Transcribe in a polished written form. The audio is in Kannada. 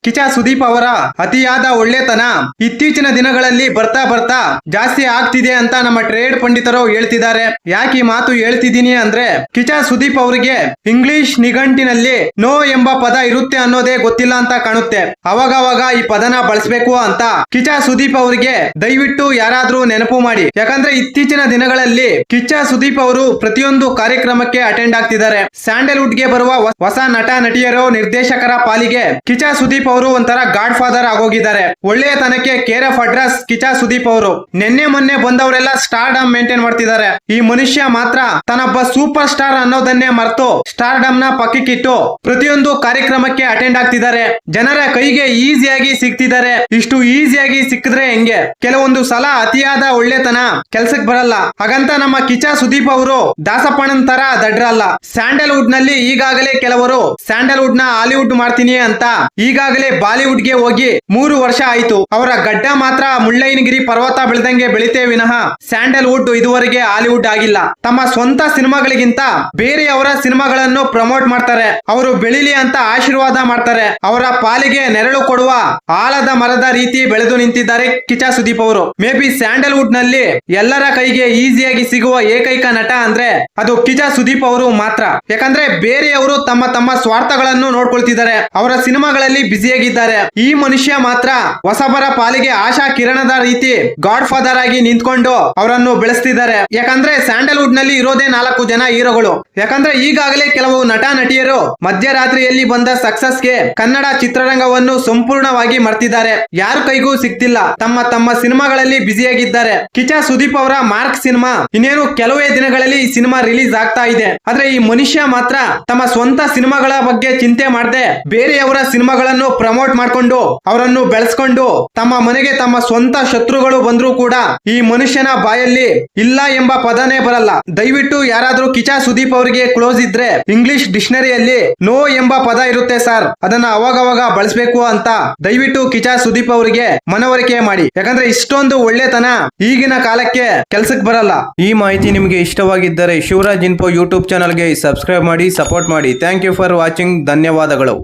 ಕಿಚ್ಚ ಸುದೀಪ್ ಅವರ ಅತಿಯಾದ ಒಳ್ಳೆತನ ಇತ್ತೀಚಿನ ದಿನಗಳಲ್ಲಿ ಬರ್ತಾ ಜಾಸ್ತಿ ಆಗ್ತಿದೆ ಅಂತ ನಮ್ಮ ಟ್ರೇಡ್ ಪಂಡಿತರು ಹೇಳ್ತಿದ್ದಾರೆ. ಯಾಕೆ ಈ ಮಾತು ಹೇಳ್ತಿದ್ದೀನಿ ಅಂದ್ರೆ, ಕಿಚ್ಚ ಸುದೀಪ್ ಅವರಿಗೆ ಇಂಗ್ಲಿಷ್ ನಿಘಂಟಿನಲ್ಲಿ ನೋ ಎಂಬ ಪದ ಇರುತ್ತೆ ಅನ್ನೋದೇ ಗೊತ್ತಿಲ್ಲ ಅಂತ ಕಾಣುತ್ತೆ. ಅವಾಗವಾಗ ಈ ಪದನ ಬಳಸಬೇಕು ಅಂತ ಕಿಚ್ಚ ಸುದೀಪ್ ಅವರಿಗೆ ದಯವಿಟ್ಟು ಯಾರಾದ್ರೂ ನೆನಪು ಮಾಡಿ. ಯಾಕಂದ್ರೆ ಇತ್ತೀಚಿನ ದಿನಗಳಲ್ಲಿ ಕಿಚ್ಚ ಸುದೀಪ್ ಅವರು ಪ್ರತಿಯೊಂದು ಕಾರ್ಯಕ್ರಮಕ್ಕೆ ಅಟೆಂಡ್ ಆಗ್ತಿದ್ದಾರೆ. ಸ್ಯಾಂಡಲ್ವುಡ್ ಗೆ ಬರುವ ಹೊಸ ನಟ ನಟಿಯರು ನಿರ್ದೇಶಕರ ಪಾಲಿಗೆ ಕಿಚ್ಚ ಸುದೀಪ್ ಅವರು ಒಂಥರ ಗಾಡ್ ಫಾದರ್ ಆಗೋಗಿದ್ದಾರೆ. ಒಳ್ಳೆಯತನಕ್ಕೆ care of address Kichcha Sudeep ಅವರು. ನಿನ್ನೆ ಮೊನ್ನೆ ಬಂದವರೆಲ್ಲ ಸ್ಟಾರ್ಡಮ್ ಮೇಂಟೈನ್ ಮಾಡ್ತಿದ್ದಾರೆ. ಈ ಮನುಷ್ಯ ಮಾತ್ರ ತನ್ನೊಬ್ಬ ಸೂಪರ್ ಸ್ಟಾರ್ ಅನ್ನೋದನ್ನೇ ಮರೆತು ಸ್ಟಾರ್ಡಮ್ ನ ಪಕ್ಕಕ್ಕಿಟ್ಟು ಪ್ರತಿಯೊಂದು ಕಾರ್ಯಕ್ರಮಕ್ಕೆ ಅಟೆಂಡ್ ಆಗ್ತಿದ್ದಾರೆ. ಜನರ ಕೈಗೆ ಈಸಿಯಾಗಿ ಸಿಗ್ತಿದ್ದಾರೆ. ಇಷ್ಟು ಈಸಿಯಾಗಿ ಸಿಕ್ಕಿದ್ರೆ ಹೆಂಗೆ? ಕೆಲವೊಂದು ಸಲ ಅತಿಯಾದ ಒಳ್ಳೆತನ ಕೆಲ್ಸಕ್ಕೆ ಬರಲ್ಲ. ಹಾಗಂತ ನಮ್ಮ ಕಿಚ್ಚ ಸುದೀಪ್ ಅವರು ದಾಸಪ್ಪಣ್ಣನ್ ತರ ದಡ್ರಲ್ಲ. ಸ್ಯಾಂಡಲ್ವುಡ್ ನಲ್ಲಿ ಈಗಾಗಲೇ ಕೆಲವರು ಸ್ಯಾಂಡಲ್ವುಡ್ ನ ಹಾಲಿವುಡ್ ಮಾಡ್ತೀನಿ ಅಂತ ಈಗಾಗಲೇ ಬಾಲಿವುಡ್ ಗೆ ಹೋಗಿ 3 ವರ್ಷ ಆಯ್ತು. ಅವರ ಗಡ್ಡ ಮಾತ್ರ ಮುಳ್ಳಯ್ಯನಗಿರಿ ಪರ್ವತ ಬೆಳೆದಂಗೆ ಬೆಳಿತೇ ವಿನಃ ಸ್ಯಾಂಡಲ್ವುಡ್ ಇದುವರೆಗೆ ಹಾಲಿವುಡ್ ಆಗಿಲ್ಲ. ತಮ್ಮ ಸ್ವಂತ ಸಿನಿಮಾಗಳಿಗಿಂತ ಬೇರೆಯವರ ಸಿನಿಮಾಗಳನ್ನು ಪ್ರಮೋಟ್ ಮಾಡ್ತಾರೆ. ಅವರು ಬೆಳಿಲಿ ಅಂತ ಆಶೀರ್ವಾದ ಮಾಡ್ತಾರೆ. ಅವರ ಪಾಲಿಗೆ ನೆರಳು ಕೊಡುವ ಆಲದ ಮರದ ರೀತಿ ಬೆಳೆದು ನಿಂತಿದ್ದಾರೆ ಕಿಚ್ಚ ಸುದೀಪ್ ಅವರು. ಮೇ ಬಿ ಸ್ಯಾಂಡಲ್ವುಡ್ ನಲ್ಲಿ ಎಲ್ಲರ ಕೈಗೆ ಈಸಿಯಾಗಿ ಸಿಗುವ ಏಕೈಕ ನಟ ಅಂದ್ರೆ ಅದು ಕಿಚ್ಚ ಸುದೀಪ್ ಅವರು ಮಾತ್ರ. ಯಾಕಂದ್ರೆ ಬೇರೆಯವರು ತಮ್ಮ ಸ್ವಾರ್ಥಗಳನ್ನು ನೋಡ್ಕೊಳ್ತಿದ್ದಾರೆ. ಅವರ ಸಿನಿಮಾಗಳಲ್ಲಿ ಬ್ಯುಸಿಯಾಗಿದ್ದಾರೆ. ಈ ಮನುಷ್ಯ ಮಾತ್ರ ಹೊಸಬರ ಪಾಲಿಗೆ ಆಶಾ ಕಿರಣದ ರೀತಿ ಗಾಡ್ ಫಾದರ್ ಆಗಿ ನಿಂತ್ಕೊಂಡು ಅವರನ್ನು ಬೆಳೆಸ್ತಿದ್ದಾರೆ. ಯಾಕಂದ್ರೆ ಸ್ಯಾಂಡಲ್ವುಡ್ ನಲ್ಲಿ ಇರೋದೇ 4 ಜನ ಹೀರೋಗಳು. ಯಾಕಂದ್ರೆ ಈಗಾಗಲೇ ಕೆಲವು ನಟ ನಟಿಯರು ಮಧ್ಯರಾತ್ರಿಯಲ್ಲಿ ಬಂದ ಸಕ್ಸಸ್ ಗೆ ಕನ್ನಡ ಚಿತ್ರರಂಗವನ್ನು ಸಂಪೂರ್ಣವಾಗಿ ಮರ್ತಿದ್ದಾರೆ. ಯಾರ ಕೈಗೂ ಸಿಗ್ತಿಲ್ಲ. ತಮ್ಮ ಸಿನಿಮಾಗಳಲ್ಲಿ ಬ್ಯುಸಿಯಾಗಿದ್ದಾರೆ. ಕಿಚ್ಚ ಸುದೀಪ್ ಅವರ ಮಾರ್ಕ್ ಸಿನಿಮಾ ಇನ್ನೇನು ಕೆಲವೇ ದಿನಗಳಲ್ಲಿ ಈ ಸಿನಿಮಾ ರಿಲೀಸ್ ಆಗ್ತಾ ಇದೆ. ಆದ್ರೆ ಈ ಮನುಷ್ಯ ಮಾತ್ರ ತಮ್ಮ ಸ್ವಂತ ಸಿನಿಮಾಗಳ ಬಗ್ಗೆ ಚಿಂತೆ ಮಾಡದೆ ಬೇರೆಯವರ ಸಿನಿಮಾಗಳನ್ನು ಪ್ರಮೋಟ್ ಮಾಡ್ಕೊಂಡು ಅವರನ್ನು ಬೆಳೆಸ್ಕೊಂಡು ತಮ್ಮ ಮನೆಗೆ ತಮ್ಮ ಸ್ವಂತ ಶತ್ರುಗಳು ಬಂದ್ರು ಕೂಡ ಈ ಮನುಷ್ಯನ ಬಾಯಲ್ಲಿ ಇಲ್ಲ ಎಂಬ ಪದನೇ ಬರಲ್ಲ. ದಯವಿಟ್ಟು ಯಾರಾದ್ರೂ ಕಿಚ್ಚ ಸುದೀಪ್ ಅವರಿಗೆ ಕ್ಲೋಸ್ ಇದ್ರೆ ಇಂಗ್ಲಿಷ್ ಡಿಕ್ಷನರಿಯಲ್ಲಿ ನೋ ಎಂಬ ಪದ ಇರುತ್ತೆ ಸರ್, ಅದನ್ನ ಅವಾಗವಾಗ ಬಳಸಬೇಕು ಅಂತ ದಯವಿಟ್ಟು ಕಿಚ್ಚ ಸುದೀಪ್ ಅವರಿಗೆ ಮನವರಿಕೆ ಮಾಡಿ. ಯಾಕಂದ್ರೆ ಇಷ್ಟೊಂದು ಒಳ್ಳೆತನ ಈಗಿನ ಕಾಲಕ್ಕೆ ಕೆಲ್ಸಕ್ಕೆ ಬರಲ್ಲ. ಈ ಮಾಹಿತಿ ನಿಮಗೆ ಇಷ್ಟವಾಗಿದ್ದರೆ ಶಿವರಾಜ್ ಇನ್ಫೋ ಯೂಟ್ಯೂಬ್ ಚಾನಲ್ಗೆ ಸಬ್ಸ್ಕ್ರೈಬ್ ಮಾಡಿ, ಸಪೋರ್ಟ್ ಮಾಡಿ. Thank you for watching. ಧನ್ಯವಾದಗಳು.